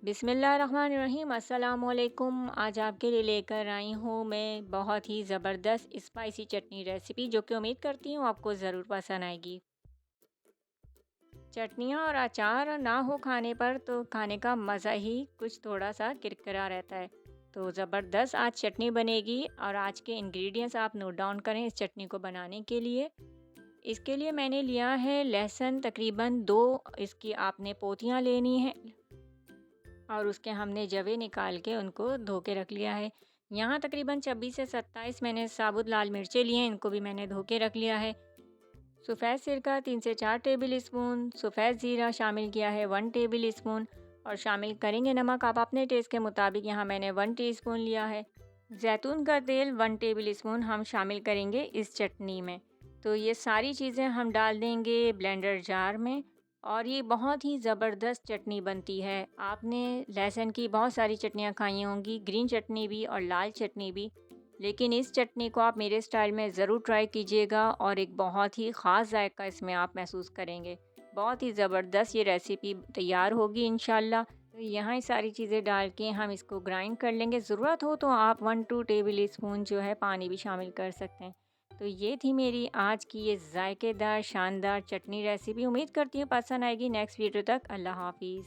बिस्मिल्लाहिर्रहमानिर्रहीम अस्सलामुअलैकुम। आज आपके लिए लेकर आई हूँ मैं बहुत ही ज़बरदस्त स्पाइसी चटनी रेसिपी, जो कि उम्मीद करती हूँ आपको ज़रूर पसंद आएगी। चटनियाँ और अचार ना हो खाने पर तो खाने का मज़ा ही कुछ थोड़ा सा किरकिरा रहता है। तो ज़बरदस्त आज चटनी बनेगी और आज के इंग्रेडिएंट्स आप नोट डाउन करें इस चटनी को बनाने के लिए। इसके लिए मैंने लिया है लहसुन तकरीबन 2, इसकी आपने पोतियाँ लेनी है और उसके हमने जवे निकाल के उनको धो के रख लिया है। यहाँ तकरीबन 26 से 27 मैंने साबुत लाल मिर्चें लिए हैं, इनको भी मैंने धो के रख लिया है। सफ़ेद सिरका 3 से 4 टेबल स्पून, सफ़ेद ज़ीरा शामिल किया है 1 टेबल स्पून और शामिल करेंगे नमक आप अपने टेस्ट के मुताबिक। यहाँ मैंने 1 टीस्पून लिया है। जैतून का तेल 1 टेबल स्पून हम शामिल करेंगे इस चटनी में। तो ये सारी चीज़ें हम डाल देंगे ब्लेंडर जार में और ये बहुत ही ज़बरदस्त चटनी बनती है। आपने लहसुन की बहुत सारी चटनियाँ खाई होंगी, ग्रीन चटनी भी और लाल चटनी भी, लेकिन इस चटनी को आप मेरे स्टाइल में ज़रूर ट्राई कीजिएगा और एक बहुत ही ख़ास जायका इसमें आप महसूस करेंगे। बहुत ही ज़बरदस्त ये रेसिपी तैयार होगी इंशाल्लाह। तो यहाँ ये सारी चीज़ें डाल के हम इसको ग्राइंड कर लेंगे। ज़रूरत हो तो आप 1-2 टेबल स्पून जो है पानी भी शामिल कर सकते हैं। तो ये थी मेरी आज की ये जायकेदार शानदार चटनी रेसिपी। उम्मीद करती हूँ पसंद आएगी। नेक्स्ट वीडियो तक अल्लाह हाफिज़।